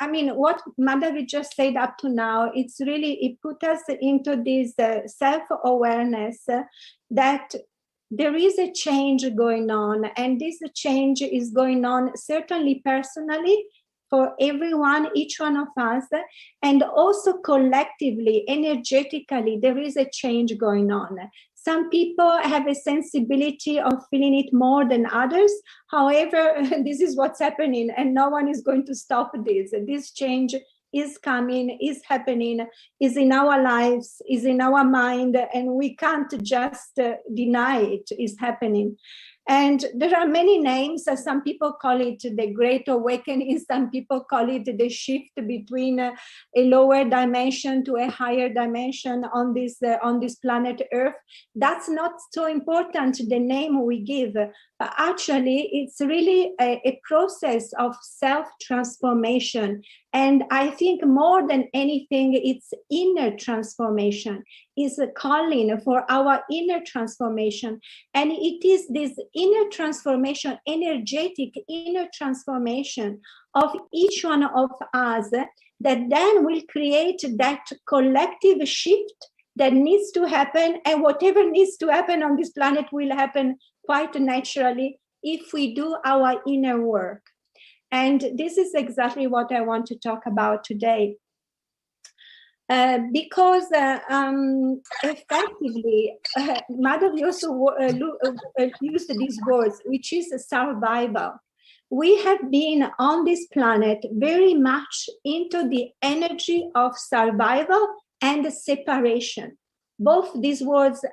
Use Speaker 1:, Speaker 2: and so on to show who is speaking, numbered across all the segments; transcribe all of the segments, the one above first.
Speaker 1: I mean, what Madhavi just said up to now, it's really, it put us into this self-awareness that there is a change going on, and this change is going on certainly personally for everyone, each one of us, and also collectively, energetically, there is a change going on. Some people have a sensibility of feeling it more than others. However, this is what's happening, and no one is going to stop this. This change is coming, is happening, is in our lives, is in our mind, and we can't just deny it is happening. And there are many names. Some people call it the Great Awakening. Some people call it the shift between a lower dimension to a higher dimension on this planet Earth. That's not so important, the name we give. But actually, it's really a process of self-transformation. And I think more than anything, it's inner transformation. Is a calling for our inner transformation. And it is this inner transformation, energetic inner transformation of each one of us that then will create that collective shift that needs to happen. And whatever needs to happen on this planet will happen quite naturally if we do our inner work. And this is exactly what I want to talk about today. Because effectively, Madhav also used these words, which is survival. We have been on this planet very much into the energy of survival and separation. Both these words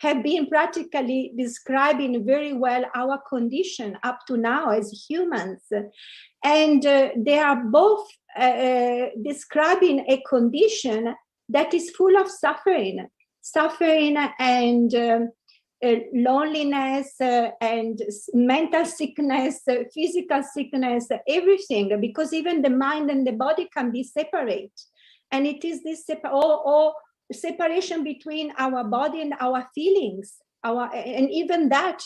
Speaker 1: have been practically describing very well our condition up to now as humans. And they are both describing a condition that is full of suffering and loneliness and mental sickness, physical sickness, everything, because even the mind and the body can be separate. And it is this separation between our body and our feelings. And even that,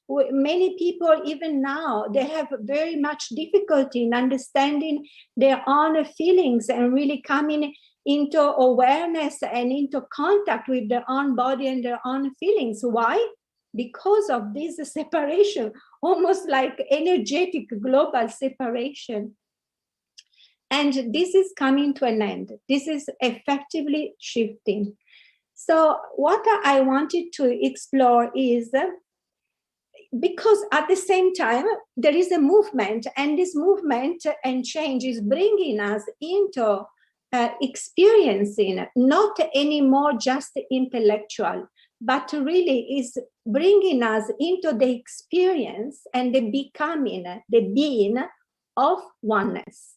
Speaker 1: many people even now, they have very much difficulty in understanding their own feelings and really coming into awareness and into contact with their own body and their own feelings. Why? Because of this separation, almost like energetic global separation. And this is coming to an end. This is effectively shifting. So what I wanted to explore is, because at the same time, there is a movement, and this movement and change is bringing us into experiencing not anymore just intellectual, but really is bringing us into the experience and the becoming, the being of oneness.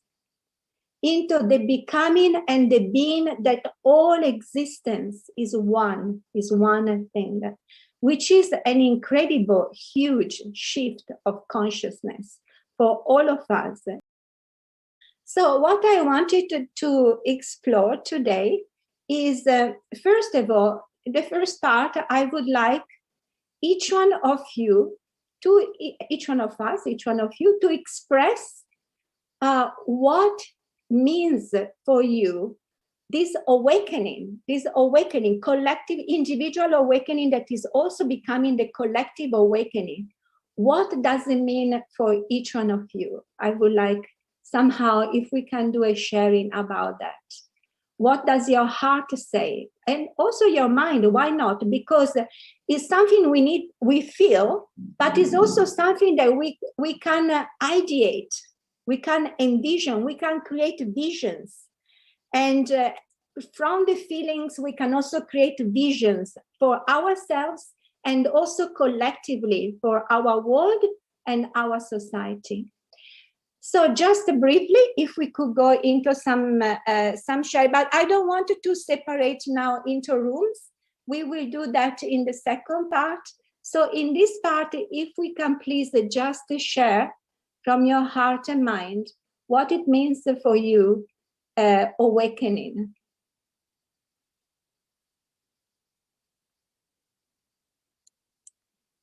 Speaker 1: Into the becoming and the being that all existence is one thing, which is an incredible, huge shift of consciousness for all of us. So what I wanted to explore today is, first of all, the first part, I would like each one of you, each one of us, each one of you to express what means for you this awakening, collective individual awakening that is also becoming the collective awakening. What does it mean for each one of you? I would like somehow if we can do a sharing about that. What does your heart say? And also your mind, why not? Because it's something we feel, but it's also something that we can ideate. We can envision, we can create visions. And from the feelings, we can also create visions for ourselves and also collectively for our world and our society. So just briefly, if we could go into some share, but I don't want to separate now into rooms. We will do that in the second part. So in this part, if we can please just share from your heart and mind what it means for you, awakening.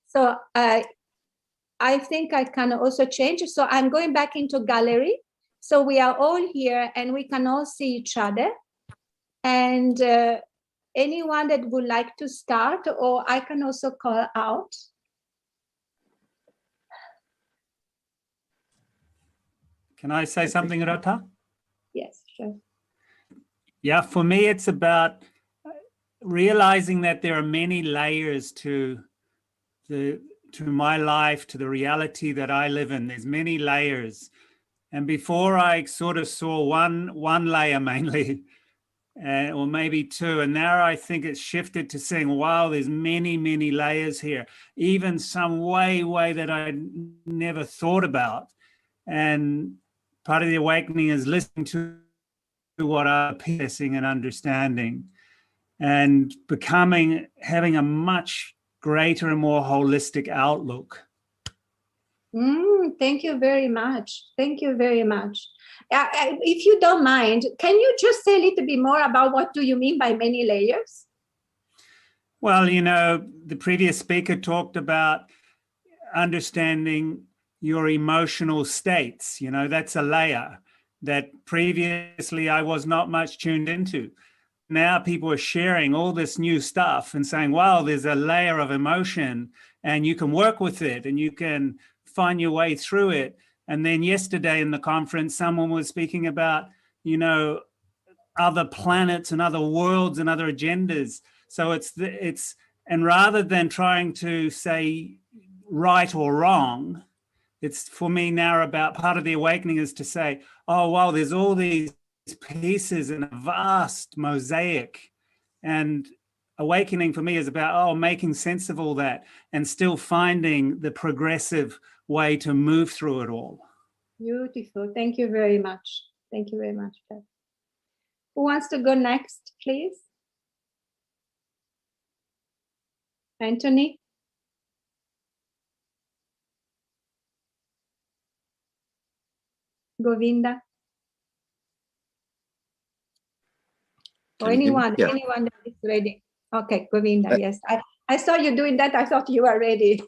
Speaker 1: So I think I can also change. So I'm going back into gallery. So we are all here and we can all see each other. And anyone that would like to start, or I can also call out.
Speaker 2: Can I say something, Radha?
Speaker 1: Yes, sure.
Speaker 2: Yeah, for me, it's about realizing that there are many layers to my life, to the reality that I live in. There's many layers. And before I sort of saw one layer mainly, or maybe two. And now I think it's shifted to saying, wow, there's many, many layers here, even some way that I never thought about. And part of the awakening is listening to what I'm piercing and understanding, and having a much greater and more holistic outlook.
Speaker 1: Thank you very much. Thank you very much. If you don't mind, can you just say a little bit more about what do you mean by many layers?
Speaker 2: Well, the previous speaker talked about understanding your emotional states. That's a layer that previously I was not much tuned into. Now people are sharing all this new stuff and saying, wow, there's a layer of emotion and you can work with it and you can find your way through it. And then yesterday in the conference, someone was speaking about, other planets and other worlds and other agendas. So and rather than trying to say right or wrong, it's for me now about part of the awakening is to say, oh, wow, there's all these pieces in a vast mosaic. And awakening for me is about, making sense of all that and still finding the progressive way to move through it all.
Speaker 1: Beautiful. Thank you very much. Thank you very much. Who wants to go next, please? Anthony? Govinda? Or anyone that is ready. Okay, Govinda, yes. I saw you doing that. I thought you were ready.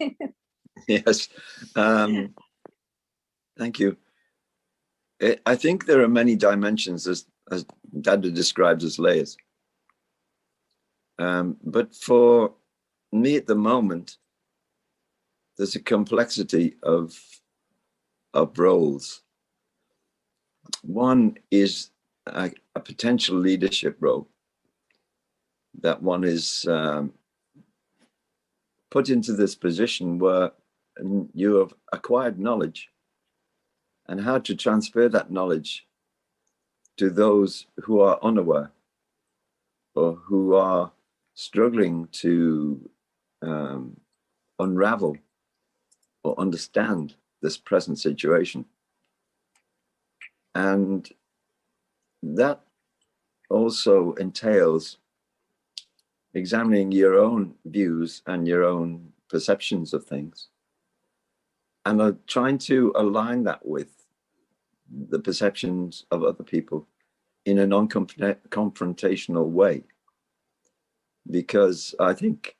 Speaker 3: Yes. Thank you. I think there are many dimensions as Dada describes as layers. But for me at the moment, there's a complexity of roles. One is a potential leadership role that one is put into this position where you have acquired knowledge, and how to transfer that knowledge to those who are unaware or who are struggling to unravel or understand this present situation. And that also entails examining your own views and your own perceptions of things, and trying to align that with the perceptions of other people in a non-confrontational way. Because I think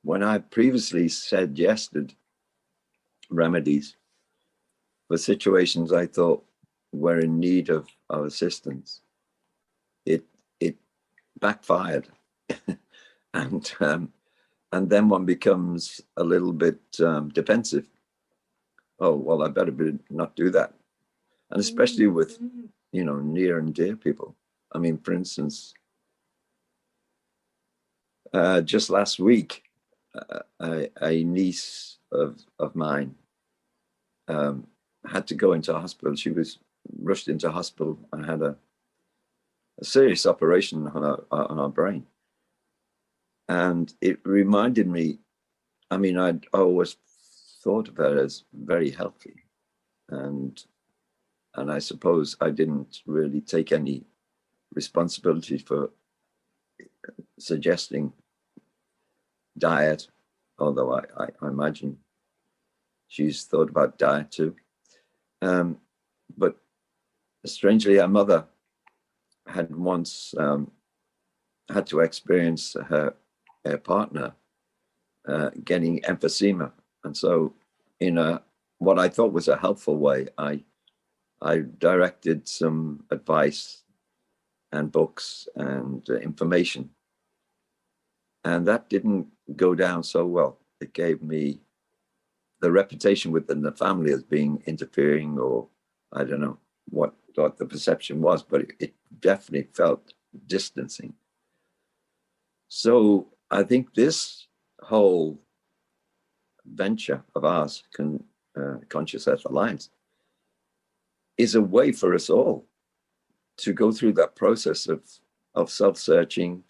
Speaker 3: when I previously suggested remedies for situations I thought were in need of assistance, it backfired. And then one becomes a little bit defensive. Oh, well, I better not do that. And especially with, near and dear people. I mean, for instance, just last week, a niece of mine had to go into hospital. She was rushed into hospital and had a serious operation on her brain. And it reminded me, I mean, I'd always thought of her as very healthy. And I suppose I didn't really take any responsibility for suggesting diet, although I imagine she's thought about diet too. But strangely, her mother had once had to experience her partner getting emphysema. And so in what I thought was a helpful way, I I directed some advice and books and information. And that didn't go down so well. It gave me the reputation within the family as being interfering, or I don't know what the perception was, but it definitely felt distancing. So I think this whole venture of ours, Conscious Earth Alliance, is a way for us all to go through that process of self-searching,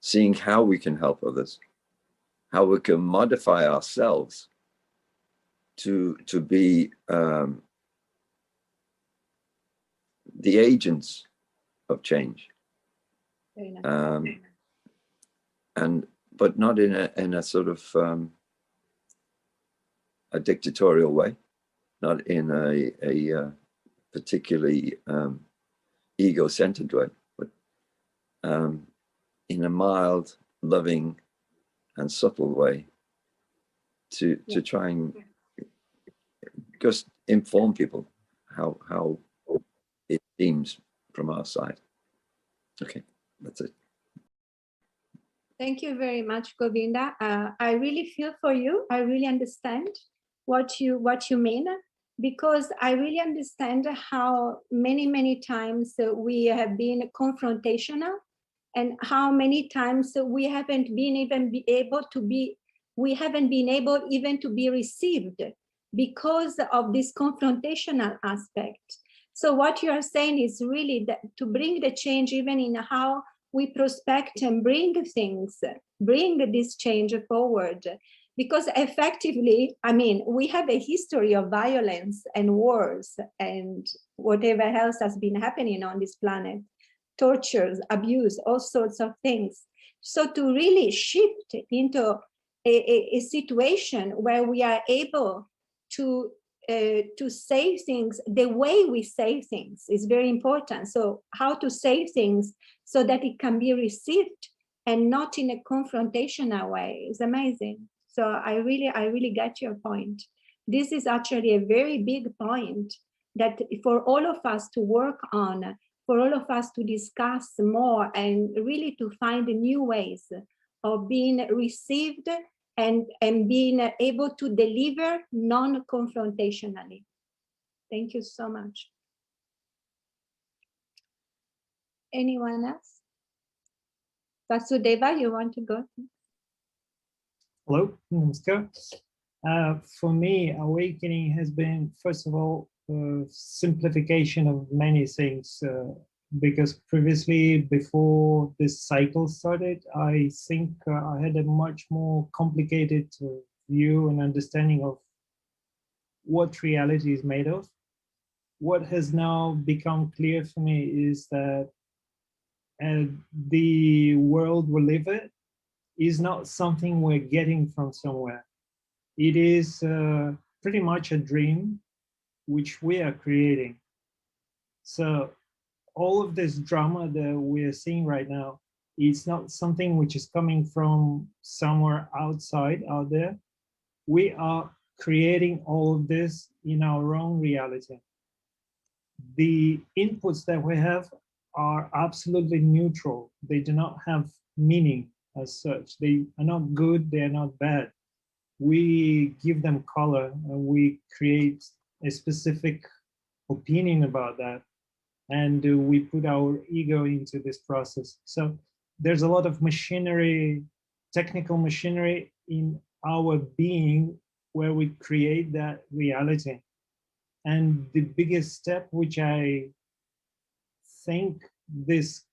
Speaker 3: seeing how we can help others, how we can modify ourselves to be the agents of change, but not in a sort of a dictatorial way, not in a particularly ego-centered way, but in a mild, loving, and subtle way to try and just inform people how it seems from our side. Okay, that's it.
Speaker 1: Thank you very much, Govinda. I really feel for you. I really understand what you mean, because I really understand how many times we have been confrontational, and how many times we haven't been able even to be received because of this confrontational aspect. So what you are saying is really that to bring the change even in how we prospect and bring this change forward. Because effectively, I mean, we have a history of violence and wars and whatever else has been happening on this planet, tortures, abuse, all sorts of things. So to really shift into a situation where we are able to say things the way we say things is very important. So how to say things so that it can be received and not in a confrontational way is amazing. So I really get your point. This is actually a very big point that for all of us to work on, for all of us to discuss more and really to find new ways of being received and being able to deliver non-confrontationally. Thank you so much. Anyone else? Vasudeva, you want to go?
Speaker 4: Hello, Namaskar. For me, awakening has been, first of all, simplification of many things. Because previously, before this cycle started, I think I had a much more complicated view and understanding of what reality is made of. What has now become clear for me is that the world we live in is not something we're getting from somewhere. It is pretty much a dream which we are creating. So all of this drama that we are seeing right now, it's not something which is coming from somewhere outside out there. We are creating all of this in our own reality. The inputs that we have are absolutely neutral. They do not have meaning as such. They are not good, they are not bad. We give them color and we create a specific opinion about that. And we put our ego into this process. So there's a lot of machinery, technical machinery in our being where we create that reality. And the biggest step, which I think this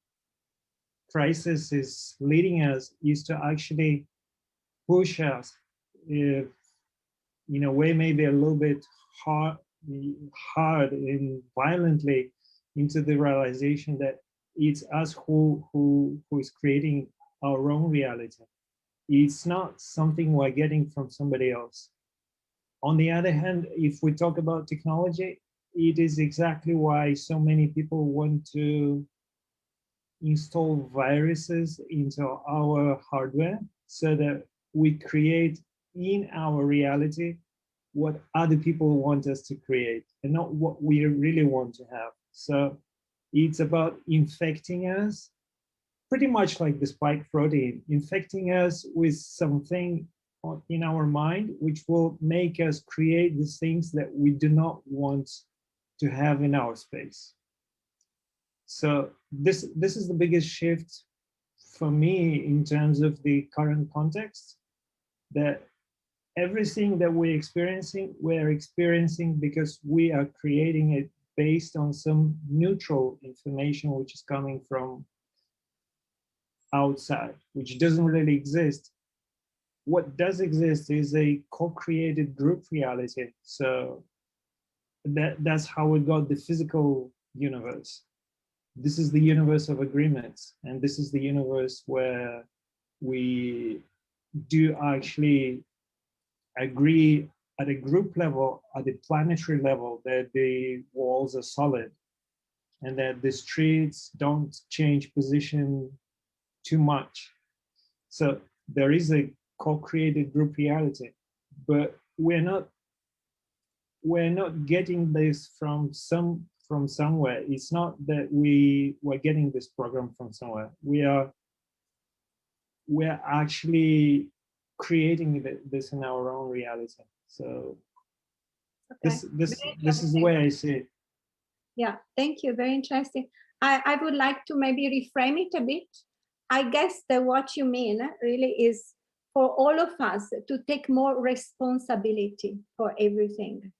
Speaker 4: crisis is leading us, is to actually push us, in a way maybe a little bit hard and violently, into the realization that it's us who is creating our own reality. It's not something we're getting from somebody else. On the other hand, if we talk about technology, it is exactly why so many people want to install viruses into our hardware so that we create in our reality what other people want us to create and not what we really want to have. So it's about infecting us, pretty much like the spike protein, infecting us with something in our mind, which will make us create the things that we do not want to have in our space. So this is the biggest shift for me in terms of the current context, that everything that we're experiencing because we are creating it based on some neutral information which is coming from outside, which doesn't really exist. What does exist is a co-created group reality. So that's how we got the physical universe. This is the universe of agreements, and this is the universe where we do actually agree at a group level, at the planetary level, that the walls are solid and that the streets don't change position too much. So there is a co-created group reality, but we're not getting this from somewhere. It's not that we're getting this program from somewhere. We're actually creating this in our own reality. So
Speaker 1: Okay.
Speaker 4: this is the way I see it.
Speaker 1: Yeah, thank you. Very interesting. I would like to maybe reframe it a bit. I guess that what you mean really is for all of us to take more responsibility for everything.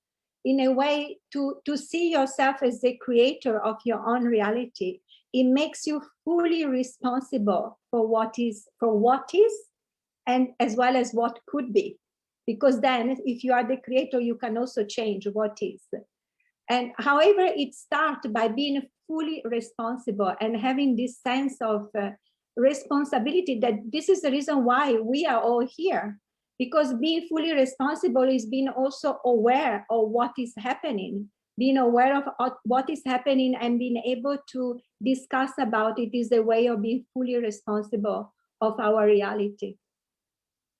Speaker 1: In a way, to see yourself as the creator of your own reality. It makes you fully responsible for what is, and as well as what could be. Because then if you are the creator, you can also change what is. And however, it starts by being fully responsible and having this sense of responsibility, that this is the reason why we are all here. Because being fully responsible is being also aware of what is happening, being aware of what is happening and being able to discuss about it is a way of being fully responsible of our reality.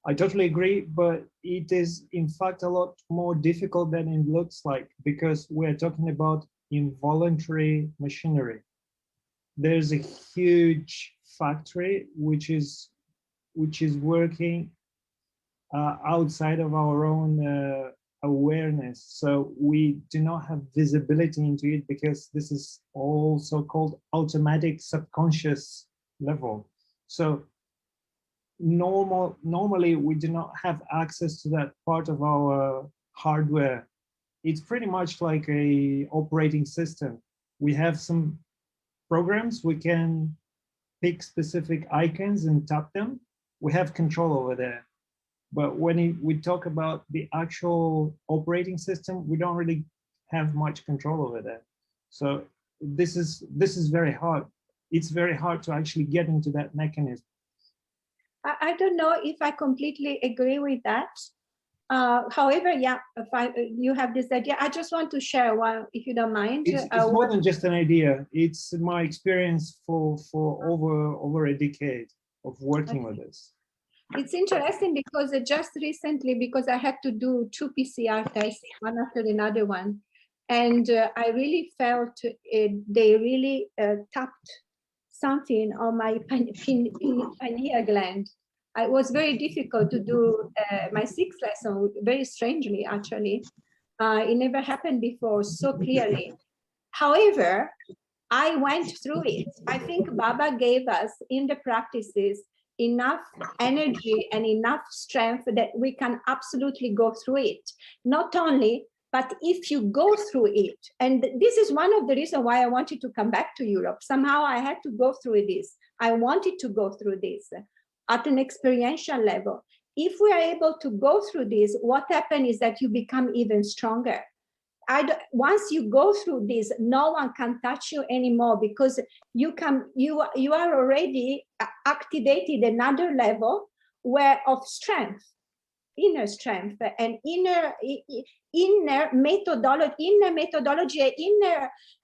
Speaker 4: I totally agree, but it is in fact a lot more difficult than it looks like, because we're talking about involuntary machinery. There's a huge factory which is working outside of our own awareness. So we do not have visibility into it, because this is all so-called automatic subconscious level. So normally we do not have access to that part of our hardware. It's pretty much like a operating system. We have some programs, we can pick specific icons and tap them. We have control over there. But when we talk about the actual operating system, we don't really have much control over that. So this is very hard. It's very hard to actually get into that mechanism.
Speaker 1: I don't know if I completely agree with that. However, yeah, you have this idea. I just want to share one, if you don't mind.
Speaker 4: It's more than just an idea. It's my experience for over a decade of working with this.
Speaker 1: It's interesting because just recently, because I had to do 2 PCR tests, one after another one, and I really felt they really tapped something on my pineal gland. It was very difficult to do my 6th lesson, very strangely, actually. It never happened before so clearly. However, I went through it. I think Baba gave us in the practices enough energy and enough strength that we can absolutely go through it. Not only, but if you go through it, and this is one of the reasons why I wanted to come back to Europe. Somehow I had to go through this. I wanted to go through this at an experiential level. If we are able to go through this, what happens is that you become even stronger. Once you go through this, no one can touch you anymore, because you are already activated another level of strength. inner strength and inner methodology,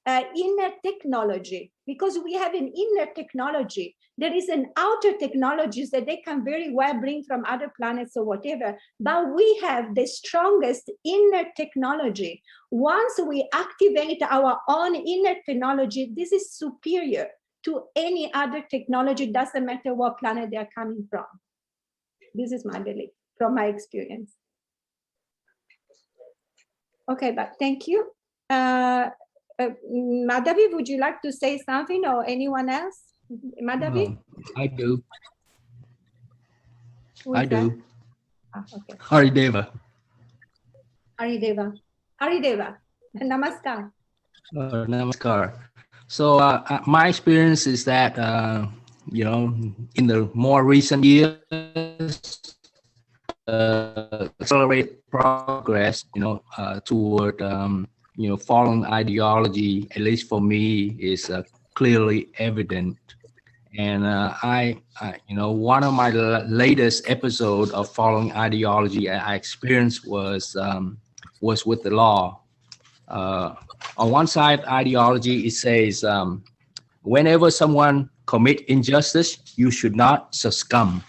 Speaker 1: inner technology, because we have an inner technology. There is an outer technologies that they can very well bring from other planets or whatever, but we have the strongest inner technology. Once we activate our own inner technology, this is superior to any other technology, doesn't matter what planet they are coming from. This is my belief from my experience. Okay, but thank you. Madhavi, would you like to say something, or anyone else? Madhavi?
Speaker 5: I do.
Speaker 1: I
Speaker 5: do.
Speaker 1: Okay.
Speaker 5: Harideva.
Speaker 1: Harideva. Namaskar.
Speaker 5: Namaskar. So my experience is that, you know, in the more recent years, accelerate progress, you know, toward, you know, following ideology, at least for me, is clearly evident. And you know, one of my latest episodes of following ideology I experienced was with the law. On one side, ideology, it says, whenever someone commit injustice, you should not succumb,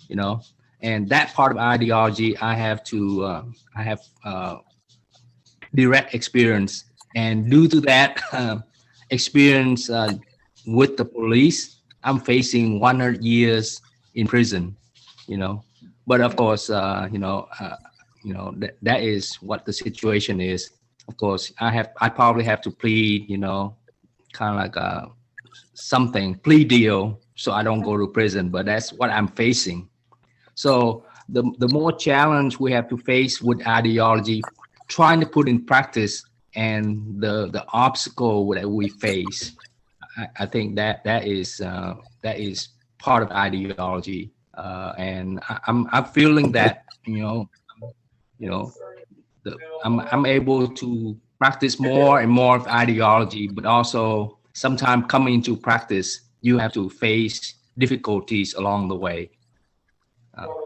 Speaker 5: you know. And that part of ideology, I have direct experience. And due to that experience with the police, I'm facing 100 years in prison, you know. But of course, you know, that is what the situation is. Of course, I probably have to plead, you know, kind of like something plea deal, so I don't go to prison. But that's what I'm facing. So the more challenge we have to face with ideology, trying to put in practice, and the obstacle that we face, I think that is part of ideology, and I'm feeling that, you know, I'm able to practice more and more of ideology, but also sometimes coming into practice, you have to face difficulties along the way.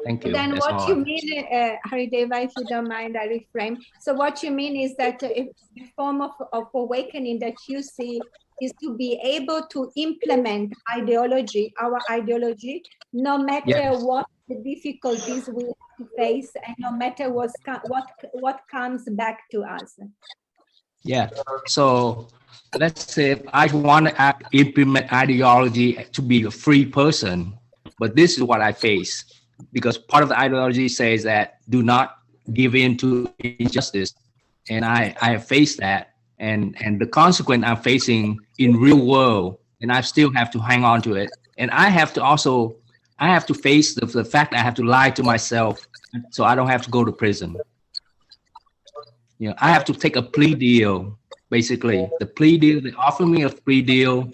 Speaker 5: Thank you.
Speaker 1: Then
Speaker 5: that's
Speaker 1: what
Speaker 5: all
Speaker 1: you mean, Harideva, if you don't mind, I reframe. So what you mean is that a form of awakening that you see is to be able to implement ideology, our ideology, no matter what the difficulties we have to face, and no matter what comes back to us.
Speaker 5: Yeah. So let's say if I want to implement ideology to be a free person, but this is what I face, because part of the ideology says that do not give in to injustice, and I have faced that, and the consequence I'm facing in real world, and I still have to hang on to it, and I have to face the fact that I have to lie to myself so I don't have to go to prison. You know, I have to take a plea deal, basically. The plea deal, they offer me a plea deal,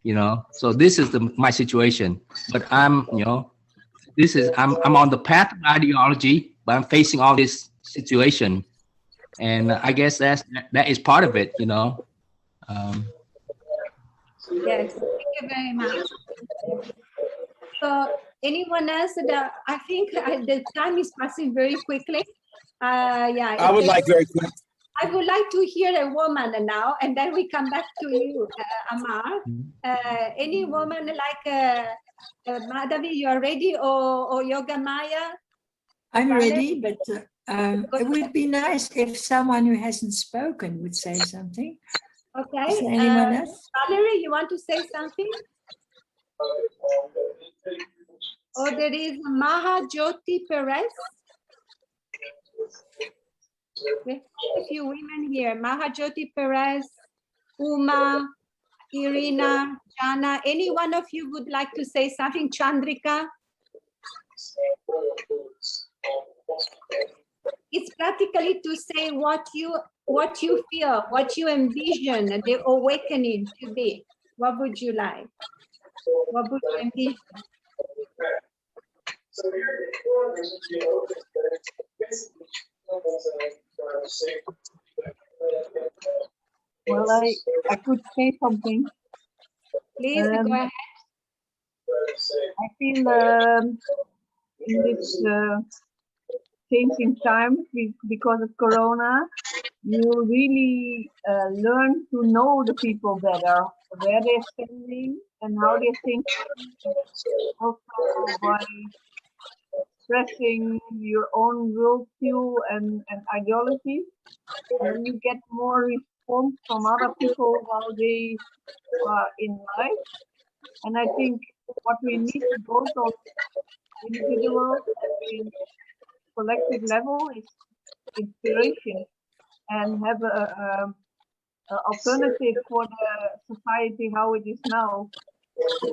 Speaker 5: you know. So this is my situation. But I'm, you know, I'm on the path of ideology, but I'm facing all this situation. And I guess that is part of it, you know.
Speaker 1: Yes, thank you very much. So anyone else? I think the time is passing very quickly. Yeah.
Speaker 6: I would like very quick.
Speaker 1: I would like to hear a woman now, and then we come back to you, Amar. Any woman like Madhavi, you are ready, or Yoga Maya?
Speaker 7: I'm ready, but it would be nice if someone who hasn't spoken would say something.
Speaker 1: Okay.
Speaker 7: Is there anyone else?
Speaker 1: Valerie, you want to say something? Oh, there is Maha Jyoti Perez. We have a few women here. Maha Jyoti Perez, Uma, Irina, Jana. Any one of you would like to say something? Chandrika? It's practically to say what you feel, what you envision the awakening to be. What would you like? What would you envision?
Speaker 8: Well, I could say something.
Speaker 1: Please go ahead.
Speaker 8: I feel in this changing times because of Corona, you really learn to know the people better, where they're standing and how they're thinking, also by expressing your own worldview and ideology. Then you get more response from other people how they are in life. And I think what we need both on individual and collective level is inspiration and have a alternative for the society how it is now.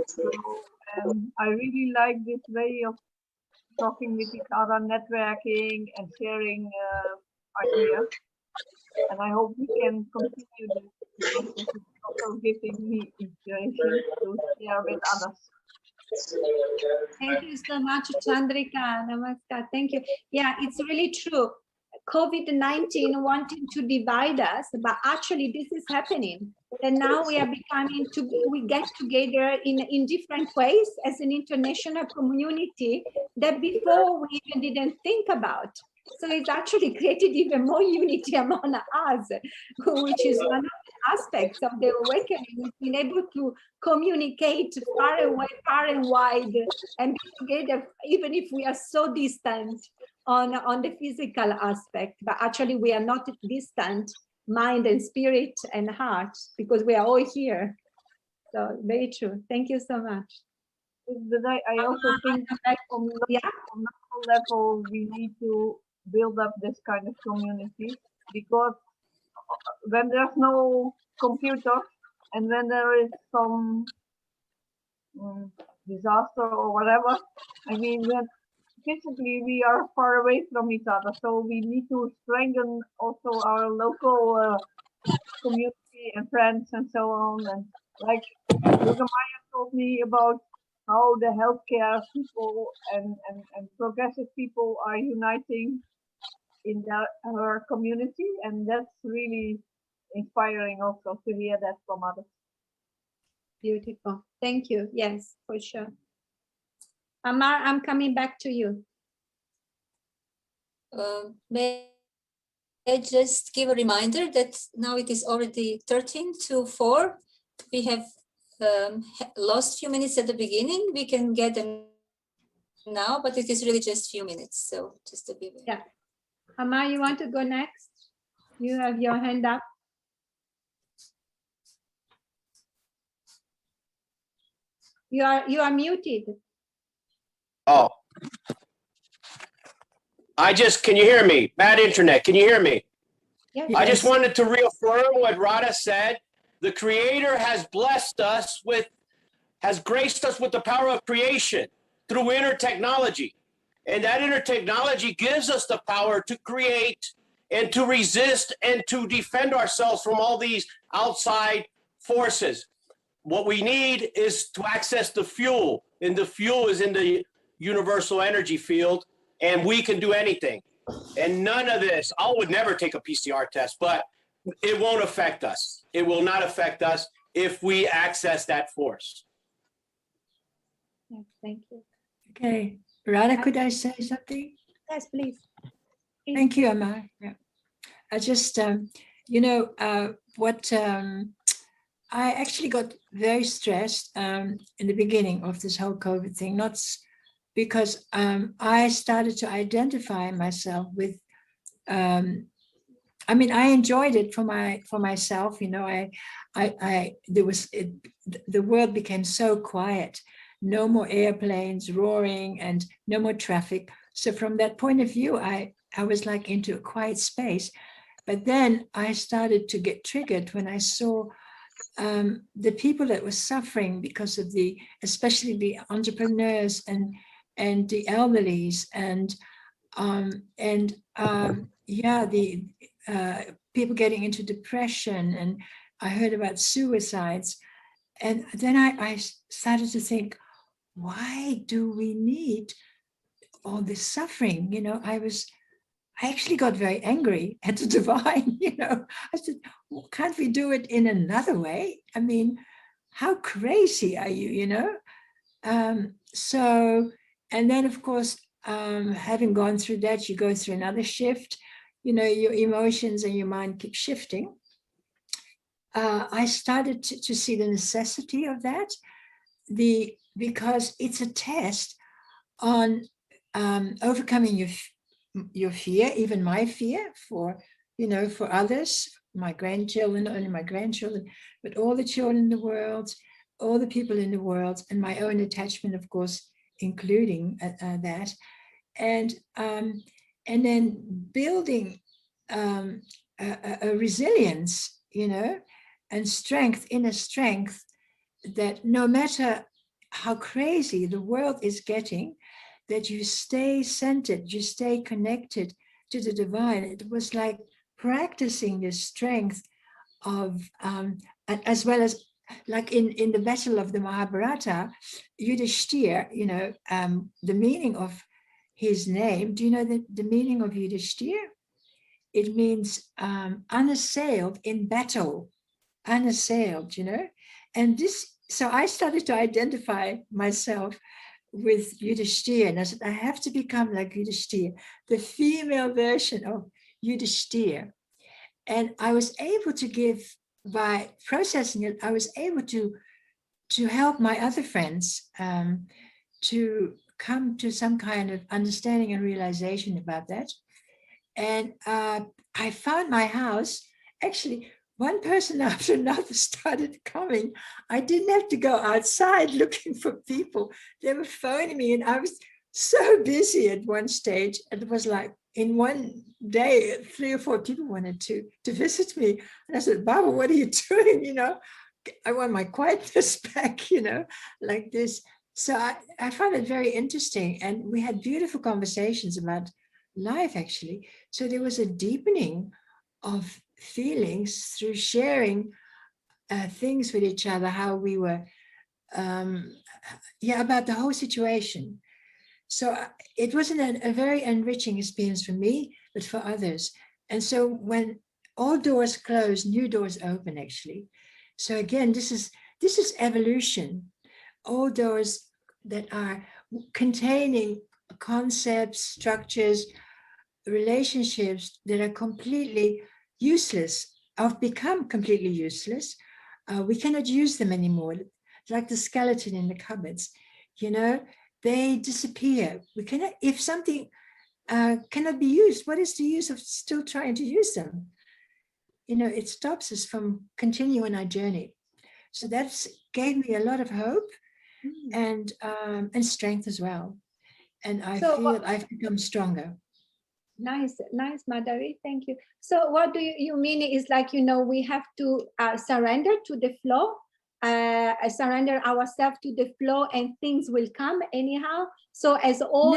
Speaker 8: So I really like this way of talking with each other, networking and sharing ideas. And I hope we can continue this because this is also giving me inspiration to share with others.
Speaker 1: Thank you so much, Chandrika. Namaskar. Thank you. Yeah, it's really true. COVID-19 wanting to divide us, but actually this is happening. And now we are becoming we get together in different ways as an international community that before we even didn't think about. So it's actually created even more unity among us, which is one of the aspects of the awakening. We've been able to communicate far away, far and wide, and be together, even if we are so distant on the physical aspect. But actually, we are not distant, mind and spirit and heart, because we are all here. So very true. Thank you so much.
Speaker 8: But I also think on local level, we need to build up this kind of community, because when there's no computer and when there is some disaster or whatever, I mean, when physically we are far away from each other, so we need to strengthen also our local community and friends and so on. And like Jürgen Meyer told me about how the healthcare people and progressive people are uniting in our community, and that's really inspiring also to hear that from others.
Speaker 1: Beautiful. Thank you. Yes, for sure. Amar, I'm coming back to you.
Speaker 6: May I just give a reminder that now it is already 13 to 4. We have lost a few minutes at the beginning. We can get them now, but it is really just a few minutes. So just to be aware.
Speaker 1: Yeah. Amar, you want to go next? You have your hand up. You are muted.
Speaker 9: Oh. Can you hear me? Bad internet. Can you hear me?
Speaker 1: Yes.
Speaker 9: I just wanted to reaffirm what Radha said. The Creator has blessed us has graced us with the power of creation through inner technology. And that inner technology gives us the power to create and to resist and to defend ourselves from all these outside forces. What we need is to access the fuel, and the fuel is in the universal energy field, and we can do anything. And none of this, I would never take a PCR test, but it won't affect us. It will not affect us if we access that force.
Speaker 1: Yes, thank you.
Speaker 7: Okay, Radha, could I say something?
Speaker 1: Yes, please.
Speaker 7: Thank you, Amar. Yeah. I just, I actually got very stressed in the beginning of this whole COVID thing, not because I started to identify myself with, I enjoyed it for myself, the world became so quiet, no more airplanes roaring and no more traffic. So from that point of view, I was like into a quiet space. But then I started to get triggered when I saw the people that were suffering because of especially the entrepreneurs and the elderlies and the people getting into depression, and I heard about suicides, and then I started to think, why do we need all this suffering? I actually got very angry at the divine, I said, well, can't we do it in another way? I mean, how crazy are you, So, and then of course, having gone through that, you go through another shift. You know, your emotions and your mind keep shifting. I started to see the necessity of that, because it's a test on overcoming your fear, even my fear for, you know, for others, my grandchildren, not only my grandchildren, but all the children in the world, all the people in the world, and my own attachment, of course, including that. And then building a resilience, you know, and strength, inner strength, that no matter how crazy the world is getting, that you stay centered, you stay connected to the divine. It was like practicing the strength of, as well as like in the battle of the Mahabharata, Yudhishthir, you know, the meaning of his name. Do you know the meaning of Yudhishthir? It means unassailed in battle, unassailed, you know. And this, so I started to identify myself with Yudhishthir, and I said, I have to become like Yudhishthir, the female version of Yudhishthir. And I was able to give, by processing it, I was able to help my other friends to come to some kind of understanding and realization about that. And I found my house, actually, one person after another started coming. I didn't have to go outside looking for people. They were phoning me, and I was so busy at one stage. It was like in one day, 3 or 4 people wanted to visit me. And I said, Baba, what are you doing? You know, I want my quietness back, you know, like this. So I found it very interesting. And we had beautiful conversations about life, actually. So there was a deepening of feelings through sharing things with each other, how we were, about the whole situation. So it wasn't a very enriching experience for me, but for others. And so when all doors close, new doors open, actually. So again, this is evolution. All doors that are containing concepts, structures, relationships that are completely useless, have become completely useless. We cannot use them anymore. Like the skeleton in the cupboards, you know, they disappear. We cannot, if something cannot be used, what is the use of still trying to use them? You know, it stops us from continuing our journey. So that's gave me a lot of hope and strength as well. And I feel I've become stronger.
Speaker 1: Nice, Madhuri, thank you. So what do you mean is like, you know, we have to surrender to the flow, surrender ourselves to the flow, and things will come anyhow. So as all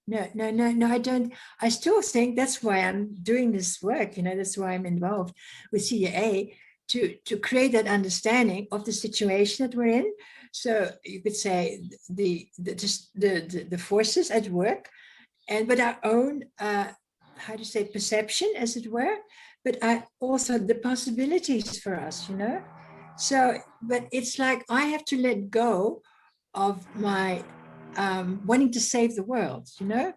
Speaker 7: No, I don't. I still think that's why I'm doing this work, you know, that's why I'm involved with CEA, to create that understanding of the situation that we're in. So you could say the forces at work, but our own, perception, as it were, but also the possibilities for us, you know. So, but it's like I have to let go of my wanting to save the world, you know.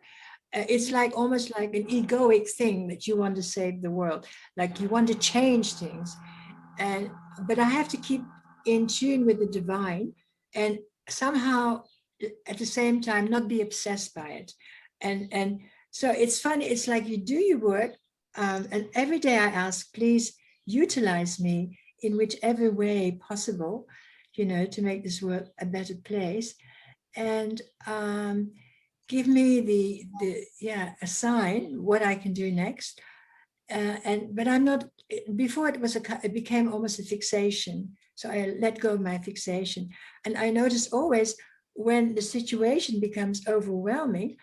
Speaker 7: It's like almost like an egoic thing that you want to save the world, like you want to change things, but I have to keep in tune with the divine, and somehow at the same time not be obsessed by it. And so it's funny, it's like you do your work, and every day I ask, please utilize me in whichever way possible, you know, to make this world a better place, and give me a sign what I can do next. But I'm not, before it became almost a fixation. So I let go of my fixation. And I notice always when the situation becomes overwhelming,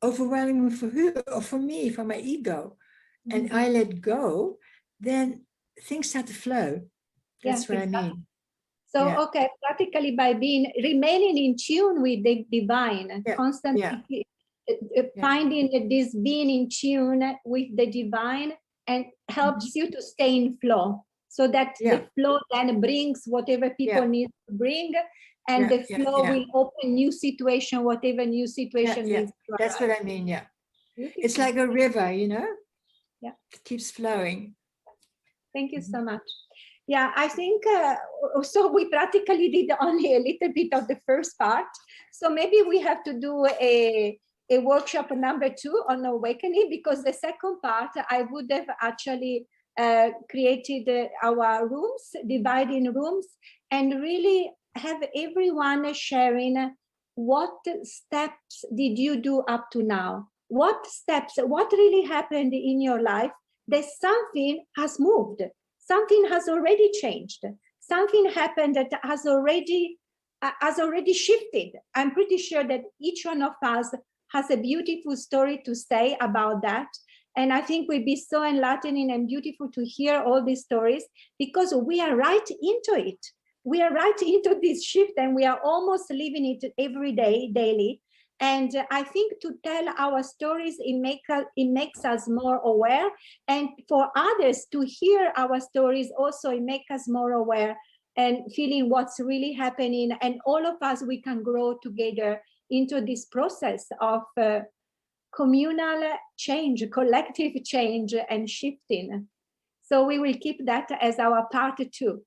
Speaker 7: overwhelming for who? Or for me, for my ego, and I let go, then things start to flow. That's what I mean.
Speaker 1: So, okay, practically by remaining in tune with the divine, constantly finding this being in tune with the divine, and helps you to stay in flow. So that the flow then brings whatever people need to bring, and
Speaker 7: Yeah,
Speaker 1: the
Speaker 7: yeah,
Speaker 1: flow
Speaker 7: yeah.
Speaker 1: will open new situation, whatever new situation
Speaker 7: Yeah,
Speaker 1: is.
Speaker 7: that's what I mean. Yeah. It's
Speaker 1: Beautiful.
Speaker 7: like a river, you know?
Speaker 1: Yeah.
Speaker 7: It keeps flowing.
Speaker 1: Thank you so much. Yeah, I think so. We practically did only a little bit of the first part. So maybe we have to do a workshop number 2 on awakening, because the second part I would have actually created our rooms, dividing rooms, and really have everyone sharing what steps did you do up to now? What steps, what really happened in your life that something has moved? Something has already changed. Something happened that has already shifted. I'm pretty sure that each one of us has a beautiful story to say about that. And I think we'd be so enlightening and beautiful to hear all these stories, because we are right into it. We are right into this shift, and we are almost living it every day, daily. And I think to tell our stories, it makes us more aware. And for others to hear our stories also, it makes us more aware and feeling what's really happening. And all of us, we can grow together into this process of communal change, collective change and shifting. So we will keep that as our part 2.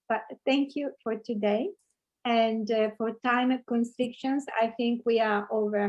Speaker 1: But thank you for today. And for time constrictions, I think we are over.